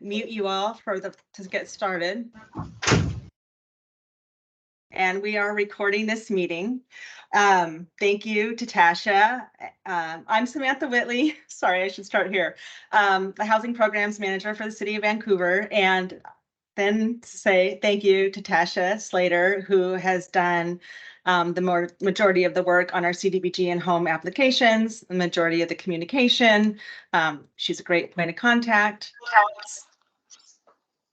mute you all to get started. And we are recording this meeting. Thank you to Tasha. I'm Samantha Whitley. Sorry, I should start here. The Housing Programs Manager for the City of Vancouver. And then say thank you to Tasha Slater, who has done the majority of the work on our CDBG and home applications, the majority of the communication. She's a great point of contact.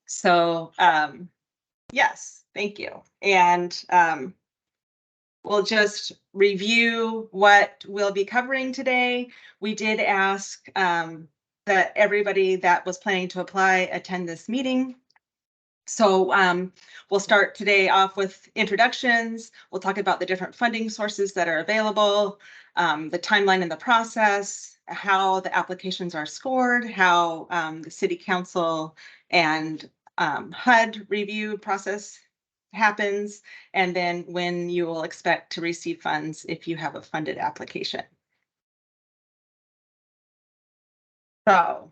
So yes, thank you. And we'll just review what we'll be covering today. We did ask that everybody that was planning to apply attend this meeting. So we'll start today off with introductions. We'll talk about the different funding sources that are available, the timeline in the process, how the applications are scored, how the City Council and HUD review process happens, and then when you will expect to receive funds if you have a funded application. So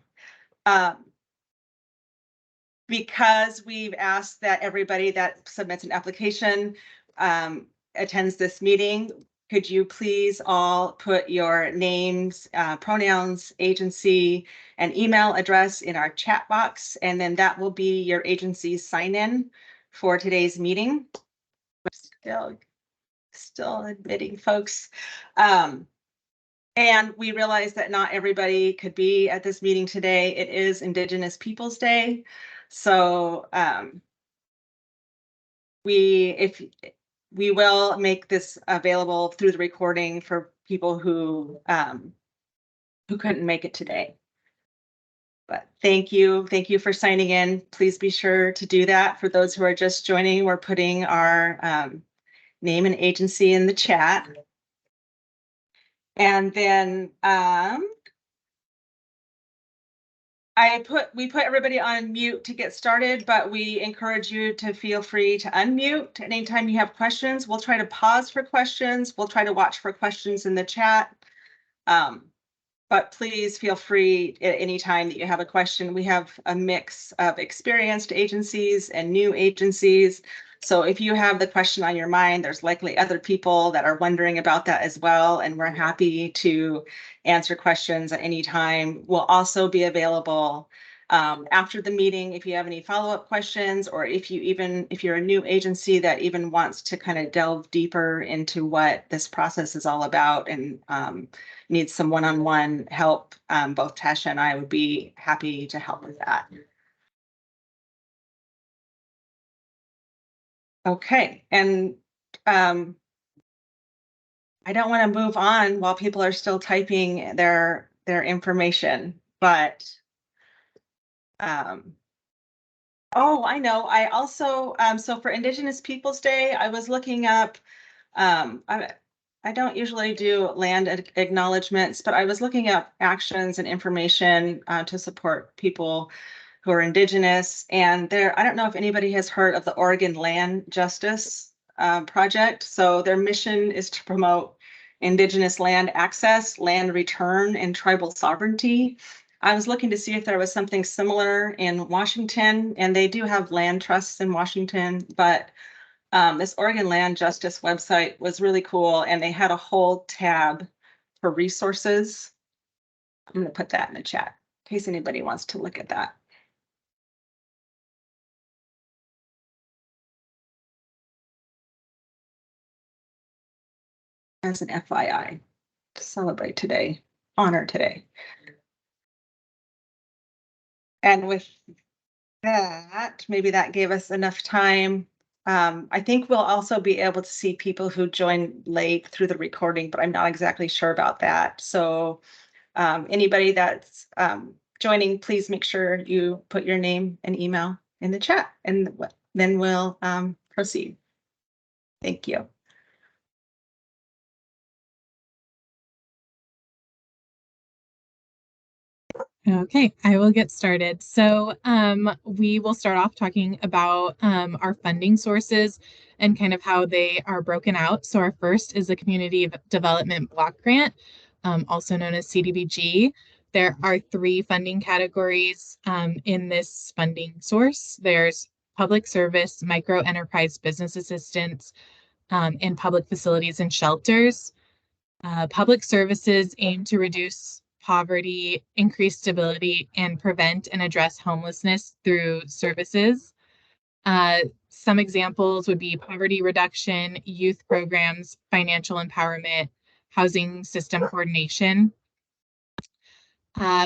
because we've asked that everybody that submits an application attends this meeting, could you please all put your names, pronouns, agency, and email address in our chat box, and then that will be your agency's sign-in for today's meeting. Still admitting folks. And we realize that not everybody could be at this meeting today. It is Indigenous Peoples Day. So we will make this available through the recording for people who couldn't make it today. But thank you for signing in. Please be sure to do that. For those who are just joining, we're putting our name and agency in the chat. And then we put everybody on mute to get started, but we encourage you to feel free to unmute anytime you have questions. We'll try to pause for questions. We'll try to watch for questions in the chat. But please feel free at any time that you have a question. We have a mix of experienced agencies and new agencies. So if you have the question on your mind, there's likely other people that are wondering about that as well. And we're happy to answer questions at any time. We'll also be available after the meeting if you have any follow-up questions, or if you're a new agency that even wants to kind of delve deeper into what this process is all about and needs some one-on-one help, both Tasha and I would be happy to help with that. Okay, and I don't want to move on while people are still typing their information, but oh, I know. I also so for Indigenous Peoples Day, I was looking up. I don't usually do land acknowledgements, but I was looking up actions and information to support people who are Indigenous. And I don't know if anybody has heard of the Oregon Land Justice Project. So their mission is to promote Indigenous land access, land return, and tribal sovereignty. I was looking to see if there was something similar in Washington, and they do have land trusts in Washington, but this Oregon Land Justice website was really cool, and they had a whole tab for resources. I'm going to put that in the chat in case anybody wants to look at that. As an FYI, to celebrate today, honor today. And with that, maybe that gave us enough time. I think we'll also be able to see people who joined late through the recording, but I'm not exactly sure about that. So anybody that's joining, please make sure you put your name and email in the chat, and then we'll proceed. Thank you. Okay, I will get started. So we will start off talking about our funding sources and kind of how they are broken out. So our first is the Community Development Block Grant, also known as CDBG. There are 3 funding categories in this funding source. There's public service, micro enterprise business assistance, and public facilities and shelters. Public services aim to reduce poverty, increase stability, and prevent and address homelessness through services. Some examples would be poverty reduction, youth programs, financial empowerment, housing system coordination.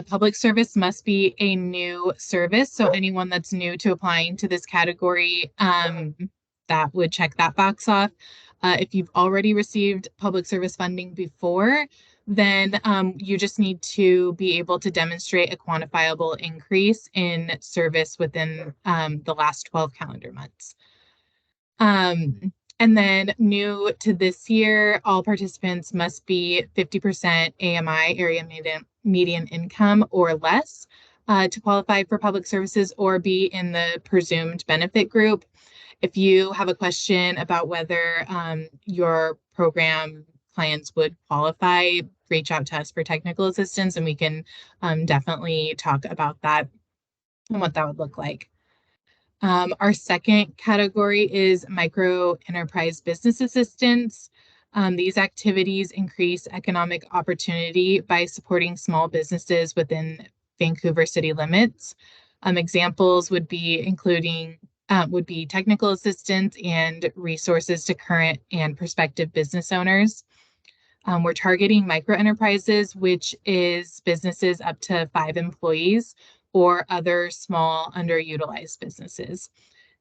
Public service must be a new service. So anyone that's new to applying to this category, that would check that box off. If you've already received public service funding before, then you just need to be able to demonstrate a quantifiable increase in service within the last 12 calendar months. And then new to this year, all participants must be 50% AMI, area median income or less to qualify for public services or be in the presumed benefit group. If you have a question about whether your program clients would qualify, reach out to us for technical assistance and we can definitely talk about that and what that would look like. Our second category is micro enterprise business assistance. These activities increase economic opportunity by supporting small businesses within Vancouver city limits. Examples would be technical assistance and resources to current and prospective business owners. We're targeting micro enterprises, which is businesses up to 5 employees or other small underutilized businesses.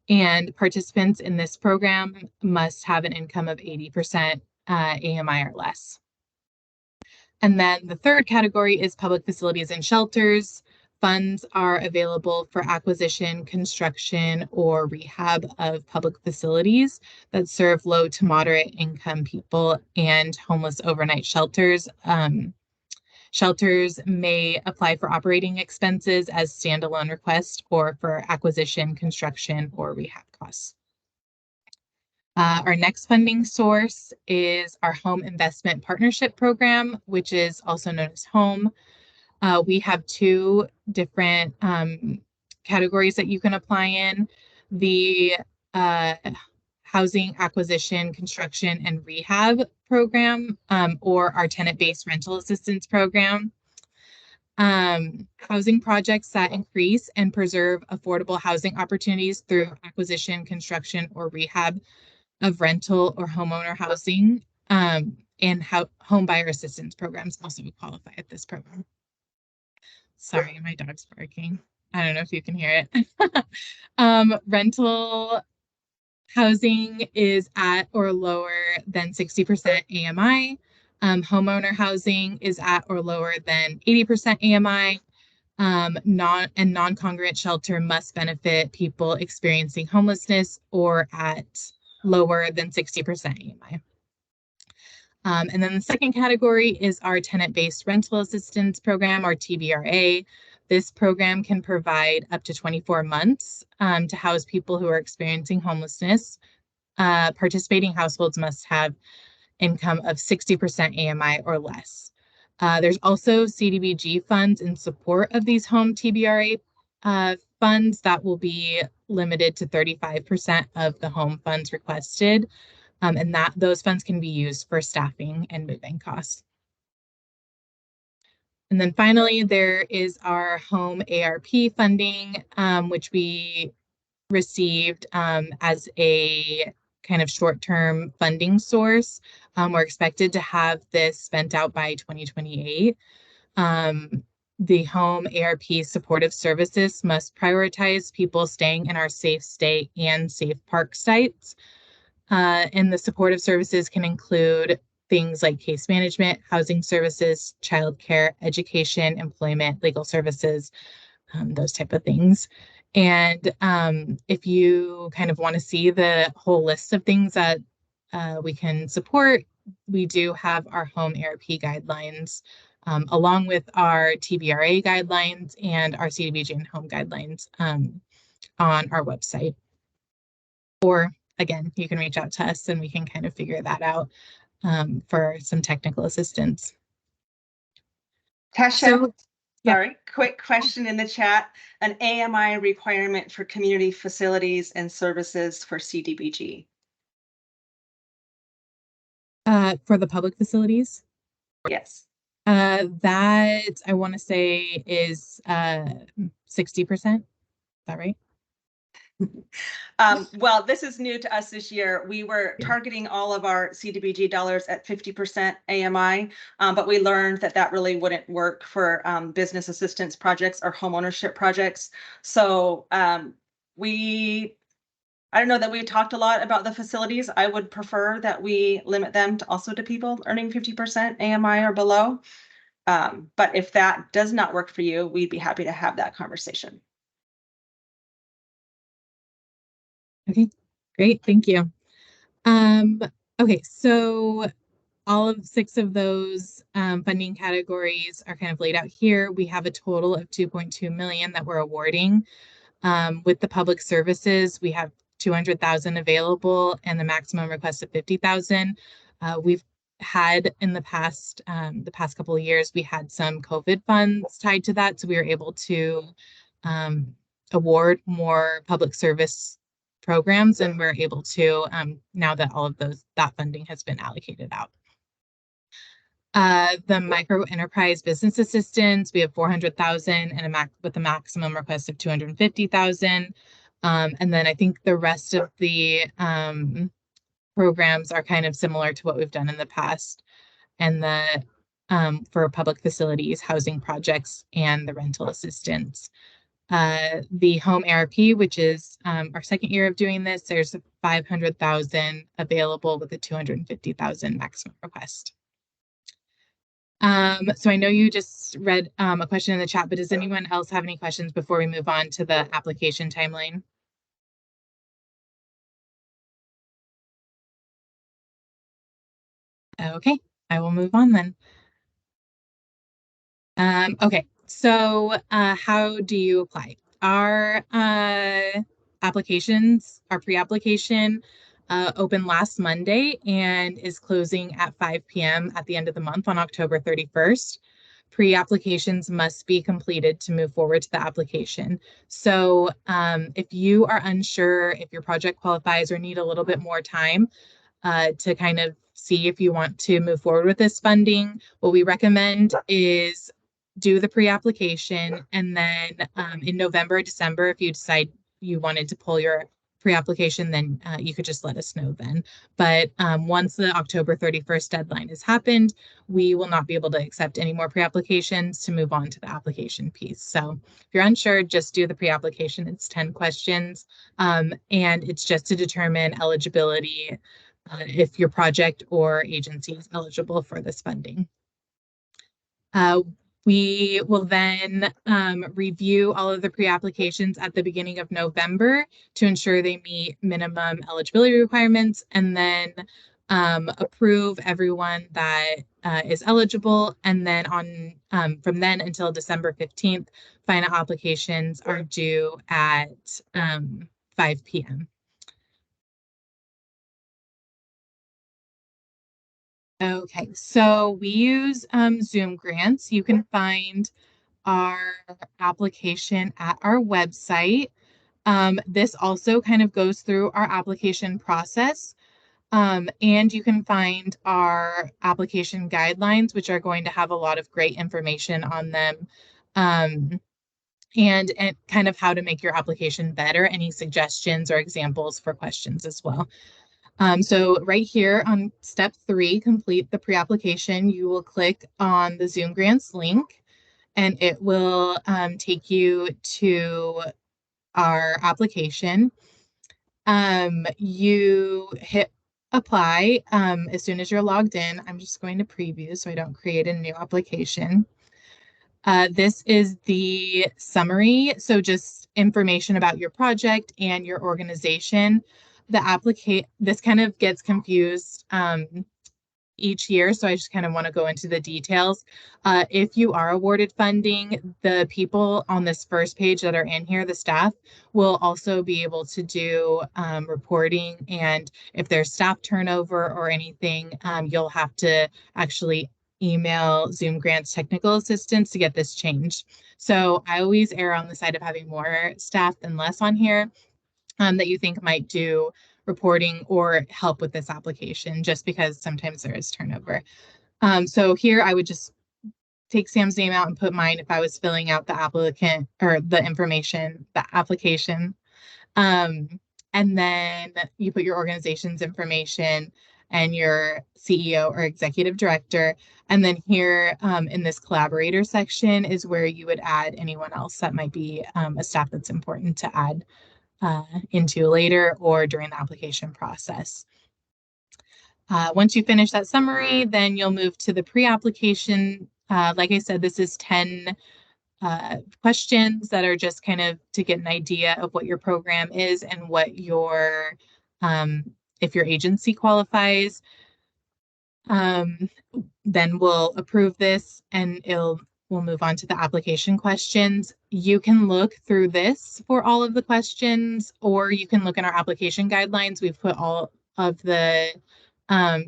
And participants in this program must have an income of 80% AMI or less. And then the third category is public facilities and shelters. Funds are available for acquisition, construction, or rehab of public facilities that serve low to moderate income people and homeless overnight shelters. Shelters may apply for operating expenses as standalone requests or for acquisition, construction, or rehab costs. Our next funding source is our Home Investment Partnership Program, which is also known as HOME. We have 2 different categories that you can apply in. The housing acquisition, construction, and rehab program, or our tenant-based rental assistance program. Housing projects that increase and preserve affordable housing opportunities through acquisition, construction, or rehab of rental or homeowner housing, and home buyer assistance programs also qualify at this program. Sorry, my dog's barking. I don't know if you can hear it. Rental housing is at or lower than 60% AMI. Homeowner housing is at or lower than 80% AMI. Non-congruent shelter must benefit people experiencing homelessness or at lower than 60% AMI. And then the second category is our tenant-based rental assistance program, or TBRA. This program can provide up to 24 months to house people who are experiencing homelessness. Participating households must have income of 60% AMI or less. There's also CDBG funds in support of these home TBRA funds that will be limited to 35% of the home funds requested. And those funds can be used for staffing and moving costs. And then finally, there is our home ARP funding, which we received as a kind of short-term funding source. We're expected to have this spent out by 2028. The home ARP supportive services must prioritize people staying in our safe stay and safe park sites. And the supportive services can include things like case management, housing services, childcare, education, employment, legal services, those type of things. And if you kind of want to see the whole list of things that we can support, we do have our home ARP guidelines, along with our TBRA guidelines and our CDBG and home guidelines on our website. Or again, you can reach out to us and we can kind of figure that out for some technical assistance. Tasha, Yep. Sorry, quick question in the chat. An AMI requirement for community facilities and services for CDBG. For the public facilities, Yes. that I want to say is 60%. Is that right? Well, this is new to us this year. We were Yeah. targeting all of our CDBG dollars at 50% AMI, but we learned that that really wouldn't work for business assistance projects or homeownership projects. So I don't know that we talked a lot about the facilities. I would prefer that we limit them to also to people earning 50% AMI or below. But if that does not work for you, we'd be happy to have that conversation. Okay, great. Thank you. Um, okay, so all of 6 of those funding categories are kind of laid out here. We have a total of 2.2 million that we're awarding. With the public services, we have 200,000 available and the maximum request of 50,000. We've had in the past couple of years, we had some COVID funds tied to that, so we were able to award more public service programs, and we're able to now that all of that funding has been allocated out. The micro enterprise business assistance, we have 400,000 and with a maximum request of 250,000. And then I think the rest of the programs are kind of similar to what we've done in the past. And the for public facilities, housing projects, and the rental assistance. The home ARP, which is our second year of doing this, there's 500,000 available with a 250,000 maximum request. So I know you just read a question in the chat, but does anyone else have any questions before we move on to the application timeline? Okay, I will move on then. Okay, so how do you apply? Our applications, our pre-application opened last Monday and is closing at 5 p.m. at the end of the month on October 31st. Pre-applications must be completed to move forward to the application. So if you are unsure if your project qualifies or need a little bit more time, to kind of see if you want to move forward with this funding, what we recommend is do the pre-application, and then in November, December, if you decide you wanted to pull your pre-application, then you could just let us know then. But once the October 31st deadline has happened, we will not be able to accept any more pre-applications to move on to the application piece. So if you're unsure, just do the pre-application. It's 10 questions, and it's just to determine eligibility if your project or agency is eligible for this funding. We will then review all of the pre-applications at the beginning of November to ensure they meet minimum eligibility requirements, and then approve everyone that is eligible. And then from then until December 15th, final applications are due at 5 p.m. Okay, so we use Zoom grants. You can find our application at our website. This also kind of goes through our application process. And you can find our application guidelines, which are going to have a lot of great information on them. And kind of how to make your application better, any suggestions or examples for questions as well. So right here on step 3, complete the pre-application, you will click on the Zoom Grants link, and it will take you to our application. You hit apply as soon as you're logged in. I'm just going to preview so I don't create a new application. This is the summary, so just information about your project and your organization. This kind of gets confused each year, so I just kind of want to go into the details. If you are awarded funding, the people on this first page that are in here, the staff, will also be able to do reporting, and if there's staff turnover or anything, you'll have to actually email Zoom Grants technical assistance to get this changed. So I always err on the side of having more staff than less on here that you think might do reporting or help with this application, just because sometimes there is turnover. So here I would just take Sam's name out and put mine if I was filling out the applicant or the information, the application. Um, and then you put your organization's information and your CEO or executive director. And then here in this collaborator section is where you would add anyone else that might be a staff that's important to add into later or during the application process. Once you finish that summary, then you'll move to the pre-application. Like I said, this is 10 questions that are just kind of to get an idea of what your program is and what your, if your agency qualifies. Then we'll approve this and we'll move on to the application questions. You can look through this for all of the questions, or you can look in our application guidelines. We've put all of the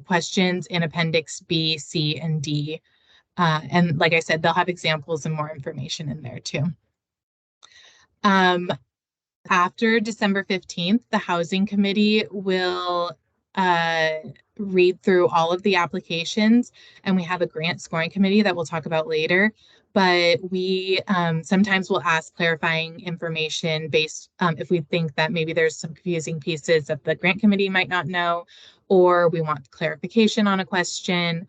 questions in Appendix B, C, and D. And like I said, they'll have examples and more information in there too. After December 15th, the Housing Committee will read through all of the applications, and we have a grant scoring committee that we'll talk about later. But we sometimes will ask clarifying information based if we think that maybe there's some confusing pieces that the grant committee might not know, or we want clarification on a question,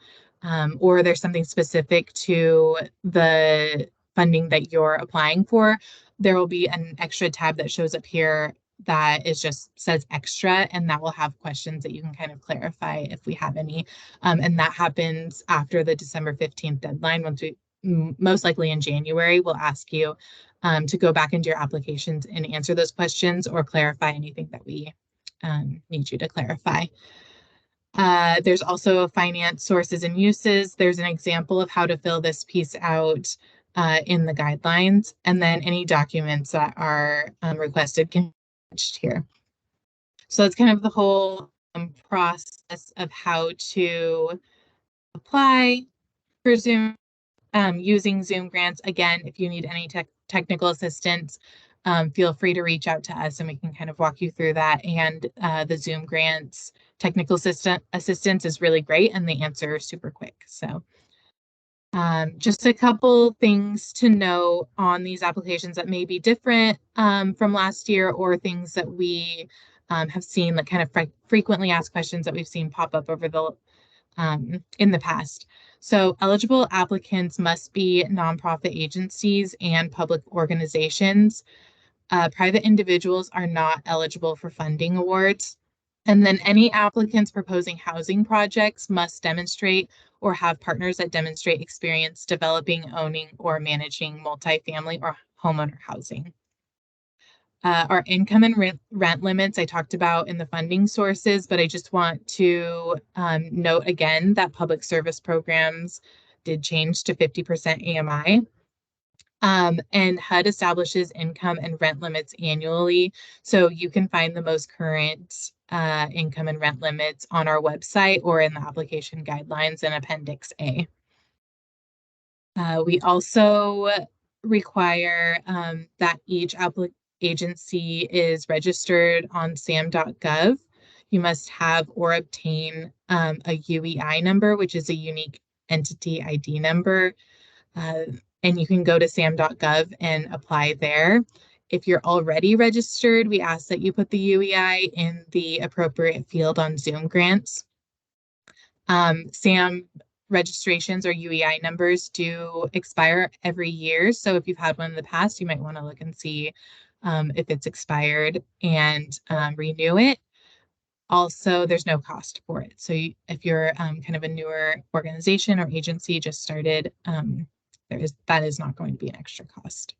or there's something specific to the funding that you're applying for. There will be an extra tab that shows up here that is just says extra, and that will have questions that you can kind of clarify if we have any. And that happens after the December 15th deadline. Once we, most likely in January, we'll ask you to go back into your applications and answer those questions or clarify anything that we need you to clarify. There's also finance sources and uses. There's an example of how to fill this piece out in the guidelines, and then any documents that are requested can be attached here. So that's kind of the whole process of how to apply for Zoom using Zoom grants. Again, if you need any technical assistance, feel free to reach out to us and we can kind of walk you through that. And the Zoom grants technical assistance is really great and the answer is super quick. So just a couple things to know on these applications that may be different from last year, or things that we have seen that kind of frequently asked questions that we've seen pop up over the in the past. So eligible applicants must be nonprofit agencies and public organizations. Private individuals are not eligible for funding awards. And then any applicants proposing housing projects must demonstrate or have partners that demonstrate experience developing, owning, or managing multifamily or homeowner housing. Our income and rent limits I talked about in the funding sources, but I just want to note again that public service programs did change to 50% AMI. And HUD establishes income and rent limits annually. So you can find the most current income and rent limits on our website or in the application guidelines in Appendix A. We also require that each agency is registered on sam.gov. You must have or obtain a UEI number, which is a unique entity ID number. And you can go to sam.gov and apply there. If you're already registered, we ask that you put the UEI in the appropriate field on Zoom grants. SAM registrations or UEI numbers do expire every year. So if you've had one in the past, you might want to look and see if it's expired and renew it. Also, there's no cost for it. So if you're kind of a newer organization or agency just started, that is not going to be an extra cost.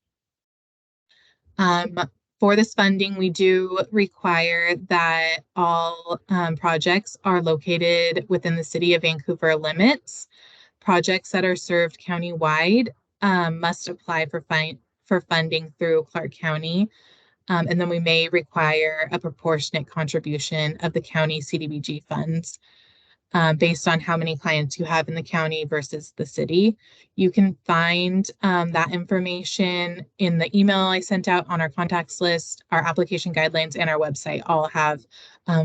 For this funding, we do require that all projects are located within the City of Vancouver limits. Projects that are served countywide must apply for funding through Clark County. And then we may require a proportionate contribution of the county CDBG funds. based on how many clients you have in the county versus the city. You can find that information in the email I sent out on our contacts list. Our application guidelines and our website all have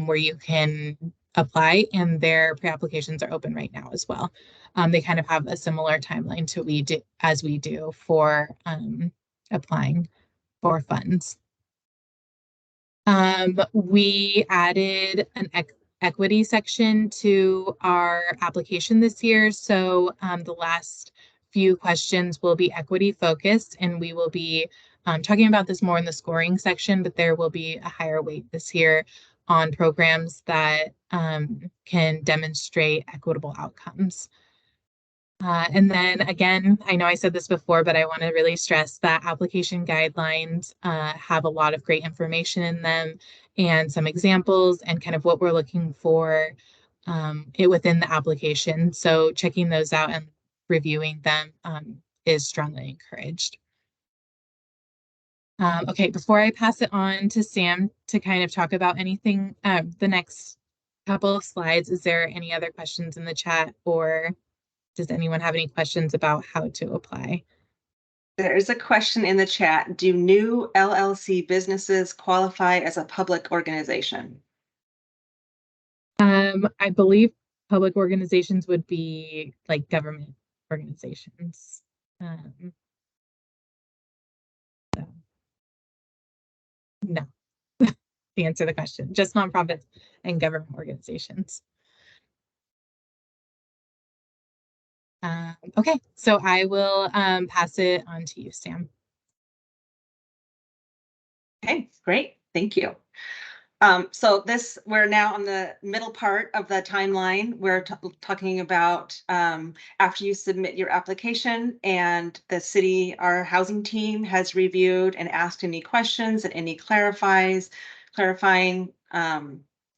where you can apply, and their pre-applications are open right now as well. They kind of have a similar timeline to as we do for applying for funds. We added an equity section to our application this year. So the last few questions will be equity focused, and we will be talking about this more in the scoring section, but there will be a higher weight this year on programs that can demonstrate equitable outcomes. And then again, I know I said this before, but I want to really stress that application guidelines have a lot of great information in them and some examples and kind of what we're looking for within the application. So checking those out and reviewing them is strongly encouraged. Okay, before I pass it on to Sam to kind of talk about anything, the next couple of slides, is there any other questions in the chat, or does anyone have any questions about how to apply? There's a question in the chat. Do new LLC businesses qualify as a public organization? I believe public organizations would be like government organizations. So, no, to answer the question, just nonprofits and government organizations. Okay, so I will pass it on to you, Sam. Okay, great. Thank you. So we're now on the middle part of the timeline. We're talking about after you submit your application and the city, our housing team has reviewed and asked any questions and any clarifying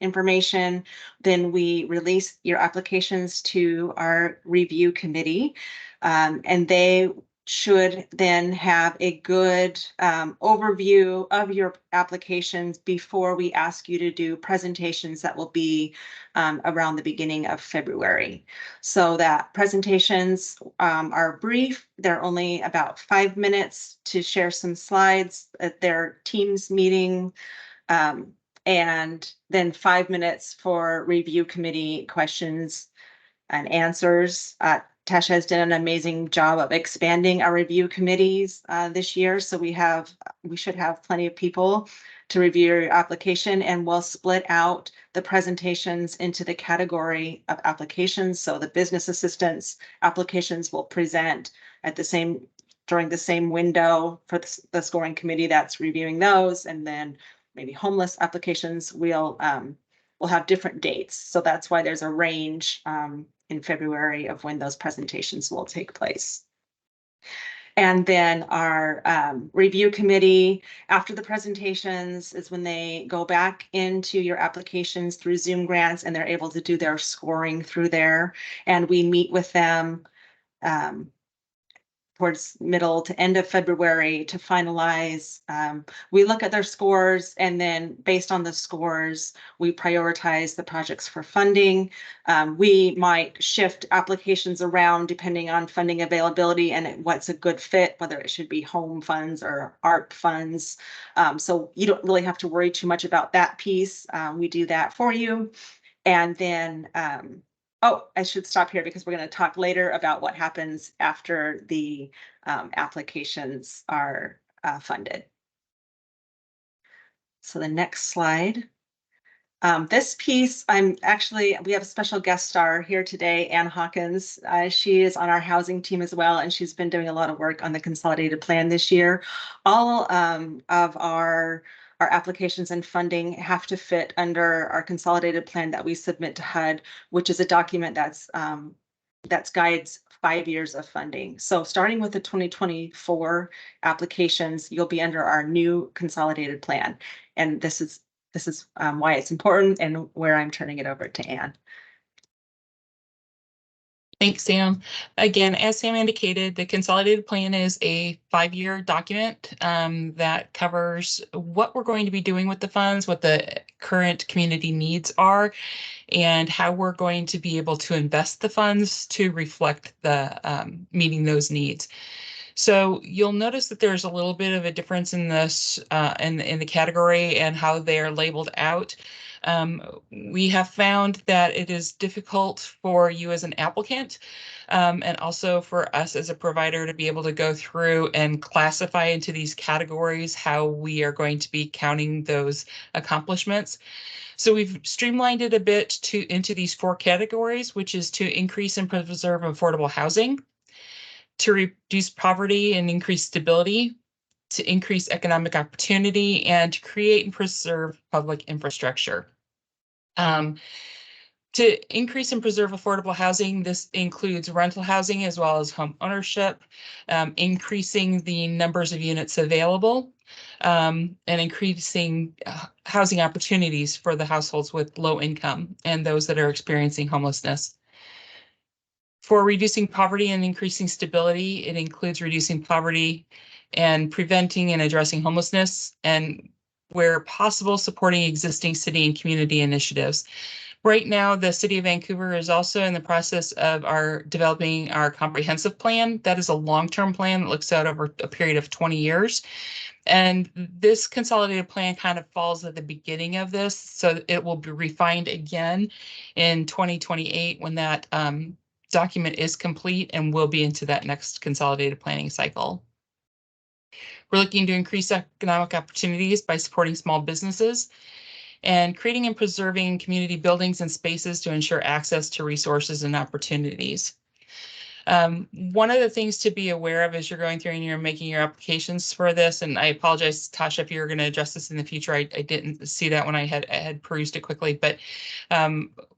information, then we release your applications to our review committee, and they should then have a good overview of your applications before we ask you to do presentations that will be around the beginning of February. So that presentations are brief. They're only about 5 minutes to share some slides at their Teams meeting, and then 5 minutes for review committee questions and answers. Tasha has done an amazing job of expanding our review committees this year. So we should have plenty of people to review your application, and we'll split out the presentations into the category of applications. So the business assistance applications will present during the same window for the scoring committee that's reviewing those, and then maybe homeless applications we'll have different dates. So that's why there's a range in February of when those presentations will take place. And then our review committee, after the presentations, is when they go back into your applications through Zoom grants, and they're able to do their scoring through there. And we meet with them towards middle to end of February to finalize. We look at their scores, and then based on the scores, we prioritize the projects for funding. We might shift applications around depending on funding availability and what's a good fit, whether it should be home funds or ARP funds. So you don't really have to worry too much about that piece. We do that for you. And then oh, I should stop here because we're going to talk later about what happens after the applications are funded. So the next slide. This piece, we have a special guest star here today, Ann Hawkins. She is on our housing team as well, and she's been doing a lot of work on the consolidated plan this year. All of our applications and funding have to fit under our consolidated plan that we submit to HUD, which is a document that's guides 5 years of funding. So starting with the 2024 applications, you'll be under our new consolidated plan. And this is why it's important and where I'm turning it over to Ann. Thanks, Sam. Again, as Sam indicated, the consolidated plan is a 5-year document that covers what we're going to be doing with the funds, what the current community needs are and how we're going to be able to invest the funds to reflect the meeting those needs. So you'll notice that there's a little bit of a difference in this in the category and how they are labeled out. We have found that it is difficult for you as an applicant and also for us as a provider to be able to go through and classify into these categories how we are going to be counting those accomplishments. So we've streamlined it a bit into these 4 categories, which is to increase and preserve affordable housing, to reduce poverty and increase stability, to increase economic opportunity, and to create and preserve public infrastructure. To increase and preserve affordable housing, this includes rental housing as well as home ownership, increasing the numbers of units available, and increasing housing opportunities for the households with low income and those that are experiencing homelessness. For reducing poverty and increasing stability, it includes reducing poverty and preventing and addressing homelessness, and where possible, supporting existing city and community initiatives. Right now, the City of Vancouver is also in the process of developing our comprehensive plan. That is a long-term plan that looks out over a period of 20 years. And this consolidated plan kind of falls at the beginning of this, so it will be refined again in 2028 when that document is complete and will be into that next consolidated planning cycle. We're looking to increase economic opportunities by supporting small businesses and creating and preserving community buildings and spaces to ensure access to resources and opportunities. One of the things to be aware of as you're going through and you're making your applications for this, and I apologize, Tasha, if you were going to address this in the future, I didn't see that when I had perused it quickly, but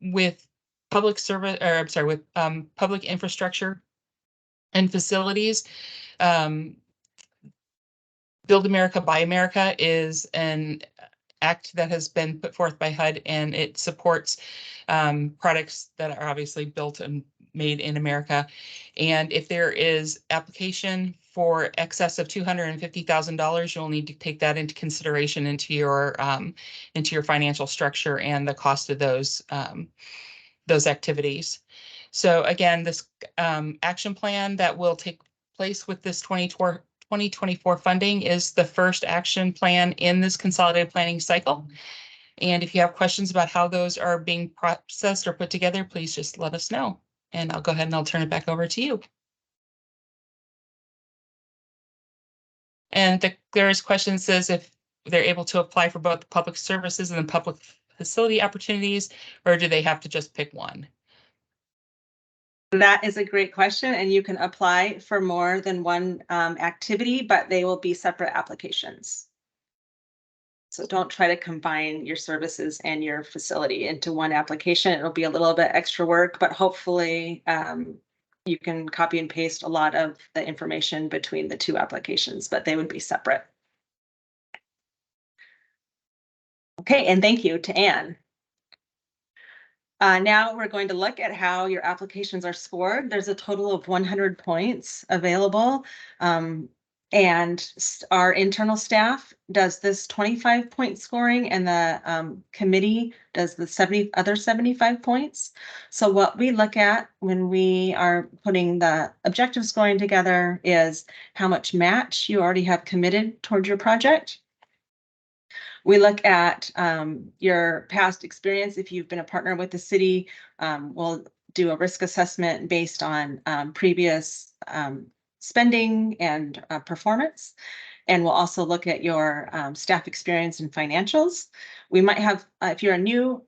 with public service, or I'm sorry, with public infrastructure and facilities, Build America, Buy America is an act that has been put forth by HUD, and it supports products that are obviously built and made in America. And if there is application for excess of $250,000, you'll need to take that into consideration into your financial structure and the cost of those activities. So again, this action plan that will take place with this 2024 funding is the first action plan in this consolidated planning cycle. And if you have questions about how those are being processed or put together, please just let us know. And I'll go ahead and I'll turn it back over to you. And there's questions says if they're able to apply for both public services and the public facility opportunities, or do they have to just pick one? That is a great question, and you can apply for more than one activity, but they will be separate applications. So don't try to combine your services and your facility into one application. It'll be a little bit extra work, but hopefully you can copy and paste a lot of the information between the 2 applications, but they would be separate. Okay, and thank you to Anne. Now we're going to look at how your applications are scored. There's a total of 100 points available. And our internal staff does this 25-point scoring, and the committee does the other 75 points. So what we look at when we are putting the objective scoring together is how much match you already have committed towards your project. We look at your past experience. If you've been a partner with the city, we'll do a risk assessment based on previous spending and performance. And we'll also look at your staff experience and financials. We might have, if you're a new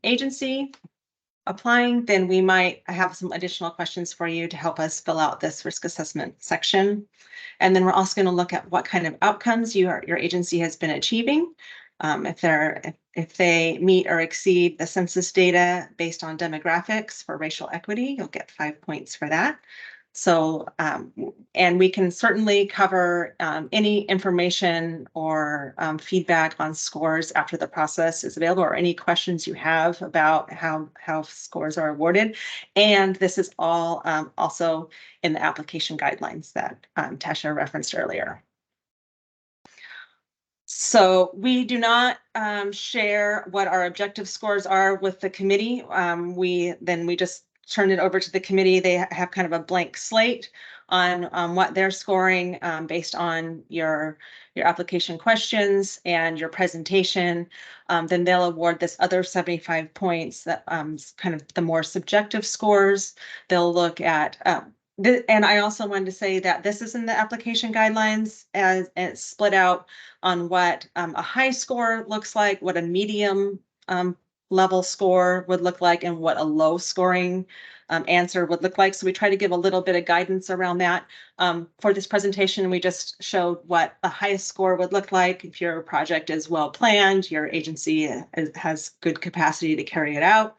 agency applying, then we might have some additional questions for you to help us fill out this risk assessment section. And then we're also going to look at what kind of outcomes your agency has been achieving. If they meet or exceed the census data based on demographics for racial equity, you'll get 5 points for that. So, and we can certainly cover any information or feedback on scores after the process is available, or any questions you have about how scores are awarded. And this is all also in the application guidelines that Tasha referenced earlier. So So we do not share what our objective scores are with the committee. We just turn it over to the committee. They have kind of a blank slate on what they're scoring based on your application questions and your presentation. Then they'll award this other 75 points that kind of the more subjective scores. They'll look at and I also wanted to say that this is in the application guidelines as it's split out on what a high score looks like, what a medium level score would look like, and what a low scoring answer would look like. So we try to give a little bit of guidance around that. For this presentation, we just showed what a highest score would look like. If your project is well planned, your agency has good capacity to carry it out.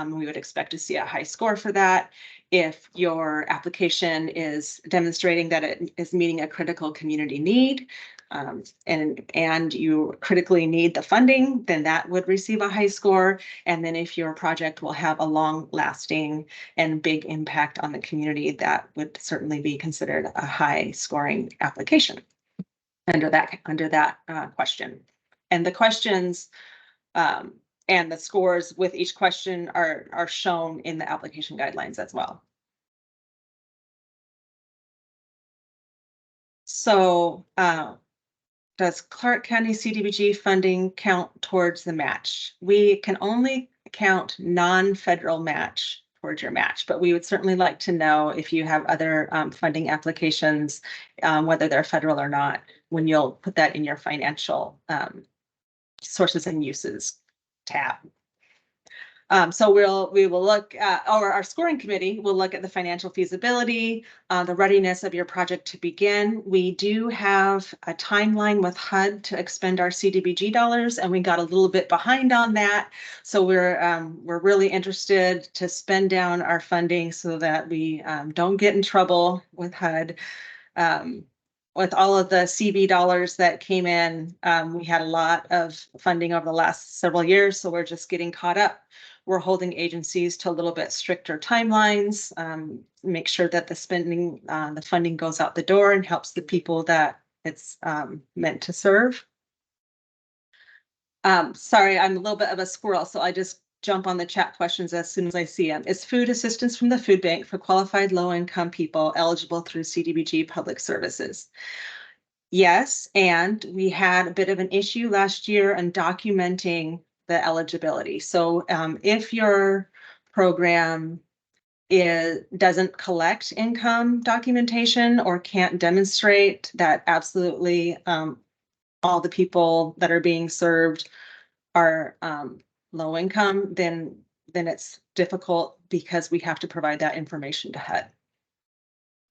We would expect to see a high score for that. If your application is demonstrating that it is meeting a critical community need, and you critically need the funding, then that would receive a high score. And then if your project will have a long-lasting and big impact on the community, that would certainly be considered a high scoring application under that question. And the questions and the scores with each question are shown in the application guidelines as well. So does Clark County CDBG funding count towards the match? We can only count non-federal match towards your match, but we would certainly like to know if you have other funding applications, whether they're federal or not, when you'll put that in your financial sources and uses tab. So we will look at, or our scoring committee will look at the financial feasibility, the readiness of your project to begin. We do have a timeline with HUD to expend our CDBG dollars, and we got a little bit behind on that. So we're really interested to spend down our funding so that we don't get in trouble with HUD. With all of the CB dollars that came in, we had a lot of funding over the last several years, so we're just getting caught up. We're holding agencies to a little bit stricter timelines, make sure that the spending, the funding goes out the door and helps the people that it's meant to serve. Sorry, I'm a little bit of a squirrel, so I just jump on the chat questions as soon as I see them. Is food assistance from the food bank for qualified low-income people eligible through CDBG public services? Yes, and we had a bit of an issue last year in documenting the eligibility. So if your program doesn't collect income documentation or can't demonstrate that absolutely all the people that are being served are low income, then it's difficult because we have to provide that information to HUD.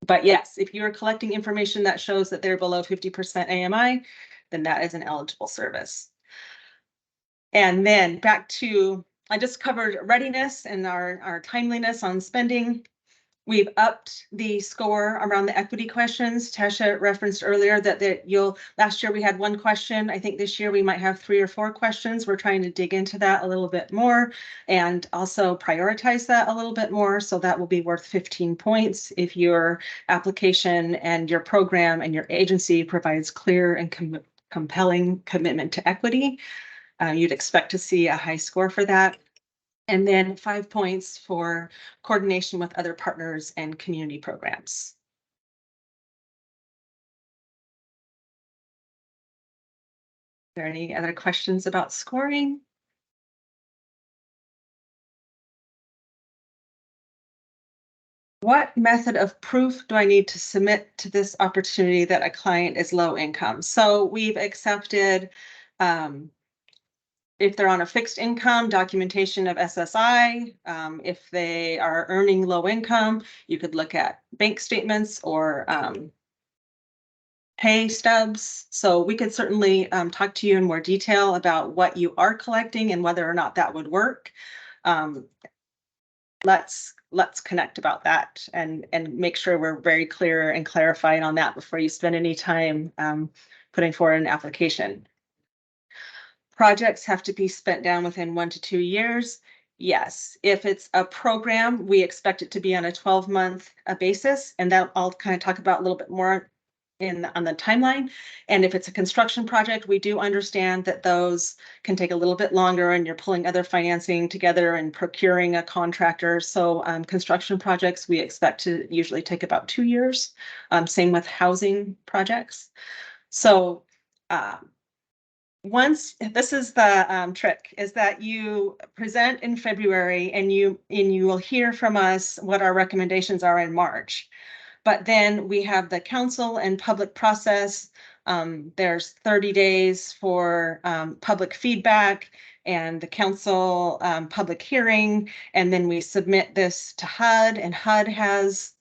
But yes, if you're collecting information that shows that they're below 50% AMI, then that is an eligible service. And then back to, I just covered readiness and our timeliness on spending. We've upped the score around the equity questions. Tasha referenced earlier that last year we had one question. I think this year we might have 3 or 4 questions. We're trying to dig into that a little bit more and also prioritize that a little bit more. So that will be worth 15 points if your application and your program and your agency provides clear and compelling commitment to equity. You'd expect to see a high score for that. And then 5 points for coordination with other partners and community programs. Are there any other questions about scoring? What method of proof do I need to submit to this opportunity that a client is low income? So we've accepted if they're on a fixed income, documentation of SSI. If they are earning low income, you could look at bank statements or pay stubs. So we could certainly talk to you in more detail about what you are collecting and whether or not that would work. Let's connect about that and make sure we're very clear and clarified on that before you spend any time putting forward an application. Projects have to be spent down within 1 to 2 years. Yes, if it's a program, we expect it to be on a 12-month basis, and that I'll kind of talk about a little bit more on the timeline. And if it's a construction project, we do understand that those can take a little bit longer and you're pulling other financing together and procuring a contractor. So construction projects, we expect to usually take about 2 years. Same with housing projects. So once, this is the trick, is that you present in February and you will hear from us what our recommendations are in March. But then we have the council and public process. There's 30 days for public feedback and the council public hearing. And then we submit this to HUD, and HUD has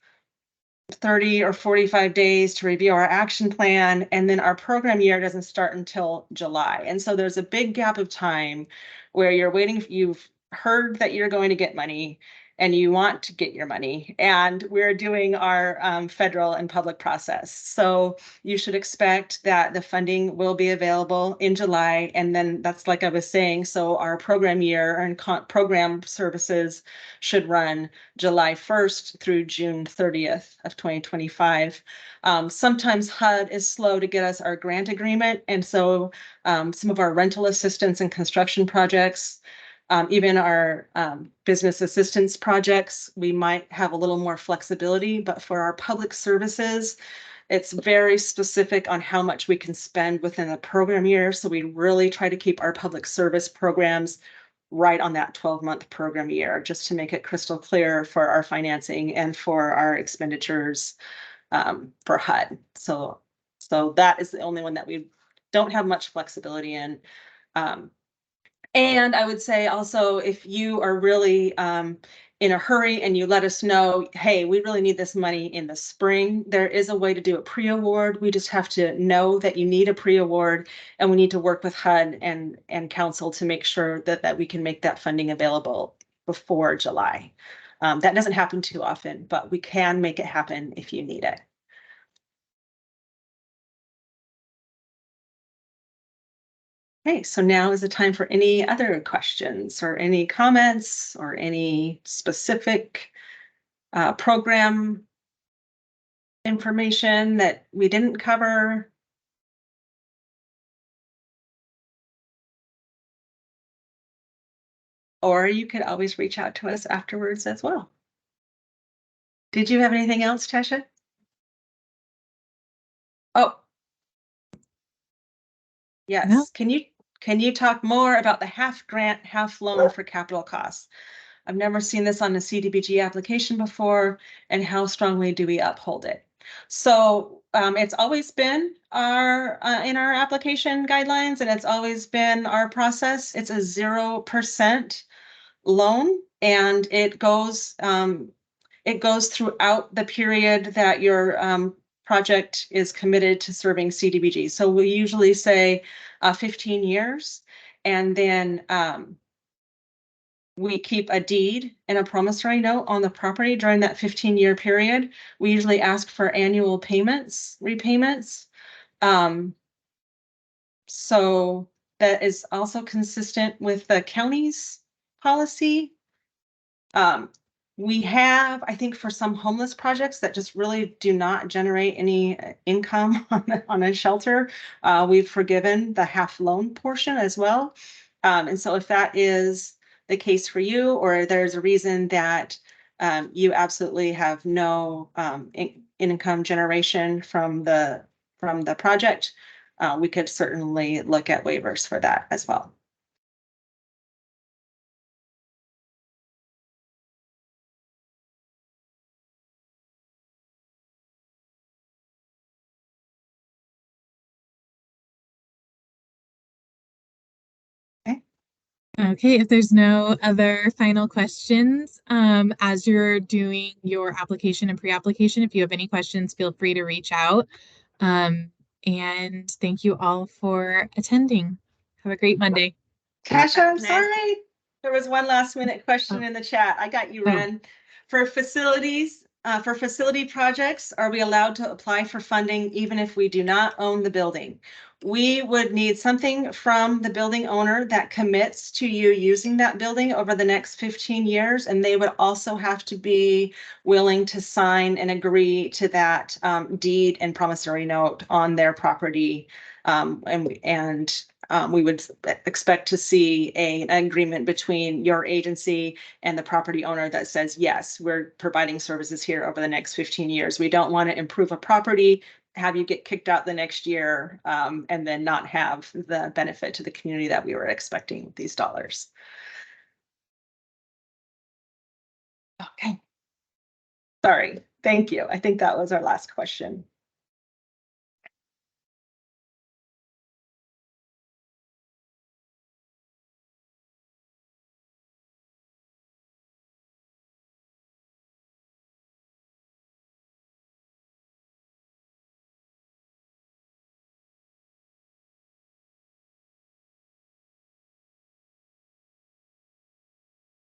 30 or 45 days to review our action plan. And then our program year doesn't start until July. And so there's a big gap of time where you're waiting. You've heard that you're going to get money and you want to get your money, and we're doing our federal and public process. So you should expect that the funding will be available in July. And then that's like I was saying, so our program year and program services should run July 1st through June 30th of 2025. Sometimes HUD is slow to get us our grant agreement. And so some of our rental assistance and construction projects, even our business assistance projects, we might have a little more flexibility, but for our public services, it's very specific on how much we can spend within a program year. So we really try to keep our public service programs right on that 12-month program year, just to make it crystal clear for our financing and for our expenditures for HUD. So that is the only one that we don't have much flexibility in. And I would say also, if you are really in a hurry and you let us know, hey, we really need this money in the spring, there is a way to do a pre-award. We just have to know that you need a pre-award, and we need to work with HUD and council to make sure that we can make that funding available before July. That doesn't happen too often, but we can make it happen if you need it. Okay, so now is the time for any other questions or any comments or any specific program information that we didn't cover. Or you could always reach out to us afterwards as well. Did you have anything else, Tasha? Oh. Yes. No. Can you talk more about the half grant, half loan for capital costs? I've never seen this on a CDBG application before, and how strongly do we uphold it? So it's always been our in our application guidelines, and it's always been our process. It's a 0% loan, and it goes throughout the period that your project is committed to serving CDBG. So we usually say 15 years, and then we keep a deed and a promissory note on the property during that 15-year period. We usually ask for annual repayments. So that is also consistent with the county's policy. We have, I think, for some homeless projects that just really do not generate any income on a shelter, we've forgiven the half loan portion as well. And so if that is the case for you, or there's a reason that you absolutely have no income generation from the project, we could certainly look at waivers for that as well. Okay, if there's no other final questions, as you're doing your application and pre-application, if you have any questions, feel free to reach out. And thank you all for attending. Have a great Monday. Tasha, I'm sorry. There was one last minute question in the chat. I got you, Ren. For facilities, For facility projects, are we allowed to apply for funding even if we do not own the building? We would need something from the building owner that commits to you using that building over the next 15 years. And they would also have to be willing to sign and agree to that deed and promissory note on their property. We would expect to see an agreement between your agency and the property owner that says, yes, we're providing services here over the next 15 years. We don't want to improve a property, have you get kicked out the next year, and then not have the benefit to the community that we were expecting with these dollars. Okay. Sorry. Thank you. I think that was our last question.